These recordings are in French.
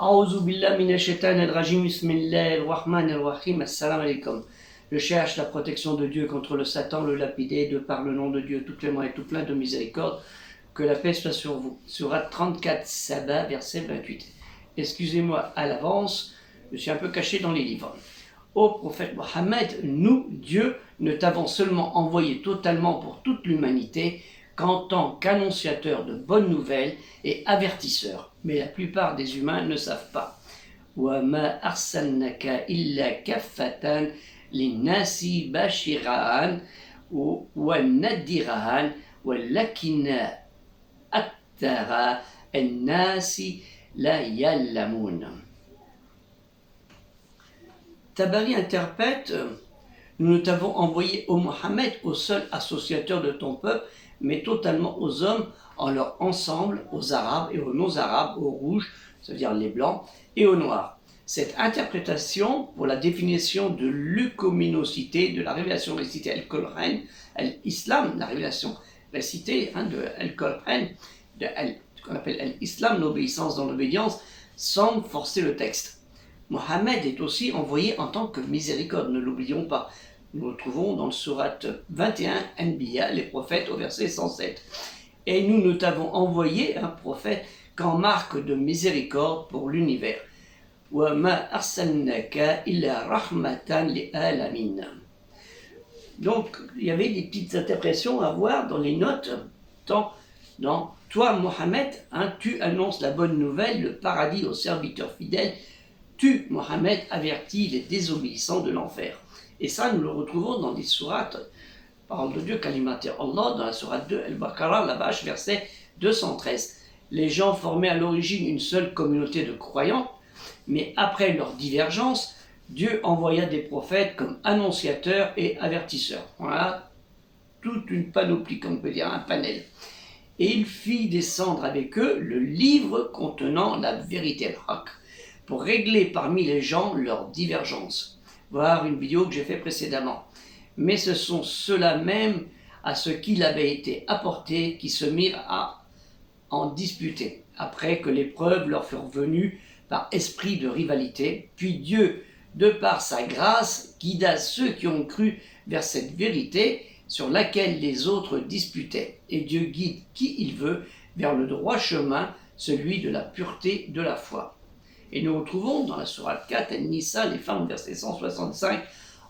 A'ouzou billah minash shaitanir rajim, bismillahir rahmanir rahim, assalamu alaikum. Je cherche la protection de Dieu contre le Satan, le lapidé, de par le nom de Dieu tout clément et tout plein de miséricorde. Que la paix soit sur vous. Sourate 34, Saba, verset 28. Excusez-moi à l'avance, je suis un peu caché dans les livres. Ô prophète Mohammed, nous, Dieu, ne t'avons seulement envoyé totalement pour toute l'humanité qu'en tant qu'annonciateur de bonnes nouvelles et avertisseur. Mais la plupart des humains ne savent pas. Wa ma arsalnaka illa kaffatan linnasi bashiran wa nadiran walakinna akthara an-nasi la yallamun. Tabari interprète: nous ne t'avons envoyé, ô Mohammed, au seul associateur de ton peuple, mais totalement aux hommes en leur ensemble, aux arabes et aux non-arabes, aux rouges, c'est-à-dire les blancs, et aux noirs. Cette interprétation pour la définition de l'œcuménicité de la révélation récitée Al-Qur'an, l'islam, la révélation récitée de Al-Qur'an, qu'on appelle l'islam, l'obéissance dans l'obéissance, semble forcer le texte. Mohammed est aussi envoyé en tant que miséricorde, ne l'oublions pas. Nous le trouvons dans le sourate 21, Anbiya, les prophètes, au verset 107. Et nous ne t'avons envoyé un prophète qu'en marque de miséricorde pour l'univers. Wa ma arsalnaka illa rahmatan li alamin. Donc, il y avait des petites interprétations à voir dans les notes. Dans toi, Mohammed, tu annonces la bonne nouvelle, le paradis aux serviteurs fidèles. Tu, Mohammed, avertis les désobéissants de l'enfer. Et ça, nous le retrouvons dans des sourates, parole de Dieu, Kalimaté Allah, dans la sourate 2, Al-Baqarah, la vache, verset 213. Les gens formaient à l'origine une seule communauté de croyants, mais après leur divergence, Dieu envoya des prophètes comme annonciateurs et avertisseurs. Voilà, toute une panoplie, comme on peut dire, un panel. Et il fit descendre avec eux le livre contenant la vérité, pour régler parmi les gens leurs divergences. Voir une vidéo que j'ai fait précédemment. Mais ce sont ceux-là même à ce qu'il avait été apporté qui se mirent à en disputer, après que les preuves leur furent venues par esprit de rivalité. Puis Dieu, de par sa grâce, guida ceux qui ont cru vers cette vérité sur laquelle les autres disputaient. Et Dieu guide qui il veut vers le droit chemin, celui de la pureté de la foi. Et nous retrouvons dans la sourate 4, An-Nisa, les femmes, verset 165,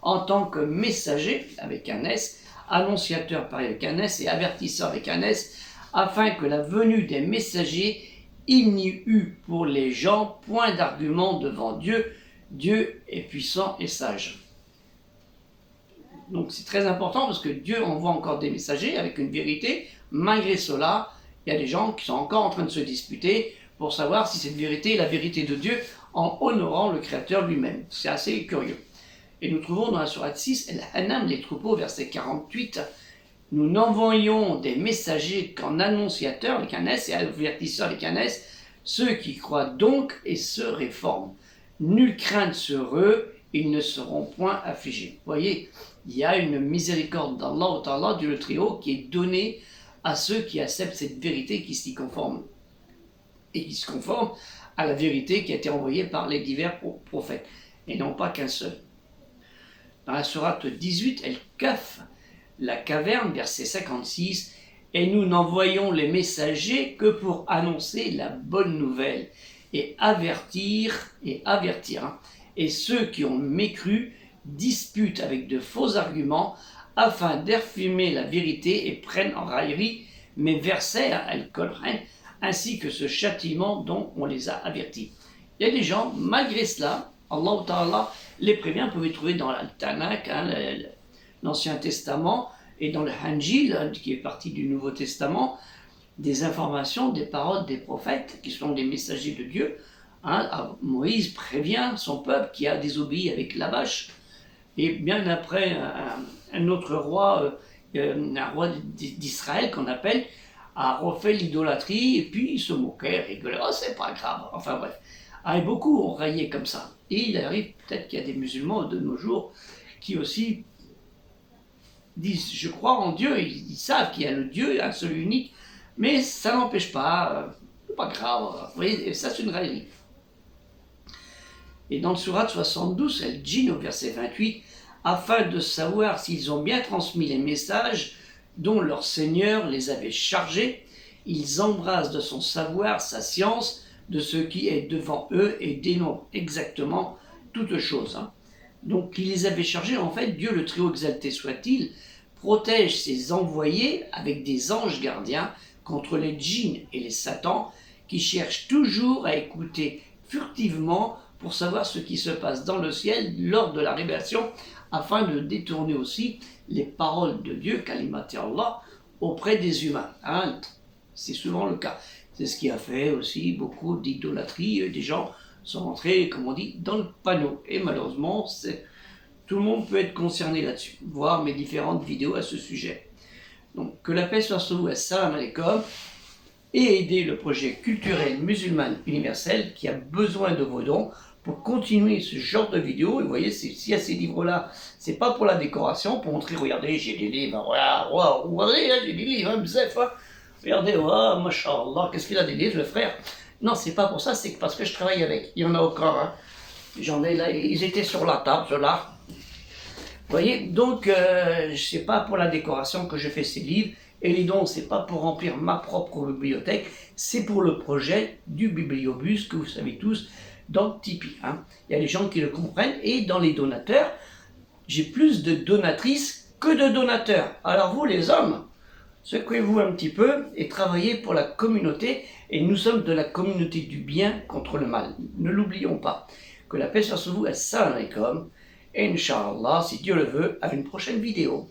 en tant que messager, avec un S, annonciateur pareil avec un S, et avertisseur avec un S, afin que la venue des messagers, il n'y eût pour les gens point d'argument devant Dieu. Dieu est puissant et sage. Donc c'est très important parce que Dieu envoie encore des messagers avec une vérité. Malgré cela, il y a des gens qui sont encore en train de se disputer pour savoir si cette vérité est la vérité de Dieu en honorant le Créateur lui-même. C'est assez curieux. Et nous trouvons dans la sourate 6, El-Hanam, les troupeaux, verset 48, nous n'envoyons des messagers qu'en annonciateurs, avec un S, et avertisseurs, avec un S, ceux qui croient donc et se réforment. Nulle crainte sur eux, ils ne seront point affligés. Vous voyez, il y a une miséricorde d'Allah, Dieu le Très-Haut, qui est donnée à ceux qui acceptent cette vérité, qui s'y conforment. Et qui se conforment à la vérité qui a été envoyée par les divers prophètes, et non pas qu'un seul. Dans la sourate 18, El-Kaf, la caverne, verset 56, et nous n'envoyons les messagers que pour annoncer la bonne nouvelle, et avertir, et ceux qui ont mécru disputent avec de faux arguments, afin d'affumer la vérité et prennent en raillerie mes versets, Al-Qur'an, ainsi que ce châtiment dont on les a avertis. Il y a des gens, malgré cela, Allah Ta'ala les prévient. Vous pouvez trouver dans le Tanakh, l'Ancien Testament, et dans le Injil, qui est partie du Nouveau Testament, des informations, des paroles des prophètes, qui sont des messagers de Dieu. Moïse prévient son peuple qui a désobéi avec la vache, et bien après, un autre roi, un roi d'Israël qu'on appelle, a refait l'idolâtrie, et puis il se moquait, rigolait, oh c'est pas grave, enfin bref. Et beaucoup ont raillé comme ça. Et il arrive peut-être qu'il y a des musulmans de nos jours qui aussi disent, je crois en Dieu, ils savent qu'il y a le Dieu, un seul unique, mais ça n'empêche pas, c'est pas grave, vous voyez, ça c'est une raillerie. Et dans le Sourate 72, El Djinn au verset 28, afin de savoir s'ils ont bien transmis les messages dont leur Seigneur les avait chargés, ils embrassent de son savoir sa science de ce qui est devant eux et dénombrent exactement toutes choses. Donc il les avait chargés, en fait, Dieu le Très-Haut exalté soit-il, protège ses envoyés avec des anges gardiens contre les djinns et les satans qui cherchent toujours à écouter furtivement pour savoir ce qui se passe dans le ciel lors de la révélation, afin de détourner aussi les paroles de Dieu, Kalimat Allah, auprès des humains. C'est souvent le cas. C'est ce qui a fait aussi beaucoup d'idolâtrie. Des gens sont entrés, comme on dit, dans le panneau. Et malheureusement, tout le monde peut être concerné là-dessus. Voir mes différentes vidéos à ce sujet. Donc, que la paix soit sur vous, assalamu alaikum, et aider le projet culturel musulman universel qui a besoin de vos dons pour continuer ce genre de vidéos. Et vous voyez, s'il y a ces livres-là, c'est pas pour la décoration, pour montrer, regardez, j'ai des livres, regardez, j'ai des livres, bzef, regardez, mashallah, qu'est-ce qu'il a des livres, le frère. Non, c'est pas pour ça, c'est parce que je travaille avec. Il y en a encore, j'en ai là, ils étaient sur la table, ceux-là. Vous voyez, donc, c'est pas pour la décoration que je fais ces livres. Et les dons, c'est pas pour remplir ma propre bibliothèque, c'est pour le projet du Bibliobus que vous savez tous dans Tipeee. Il y a des gens qui le comprennent, et dans les donateurs, j'ai plus de donatrices que de donateurs. Alors vous les hommes, secouez-vous un petit peu et travaillez pour la communauté, et nous sommes de la communauté du bien contre le mal. Ne l'oublions pas. Que la paix soit sur vous, assalamu alaikum, et Inch'Allah, si Dieu le veut, à une prochaine vidéo.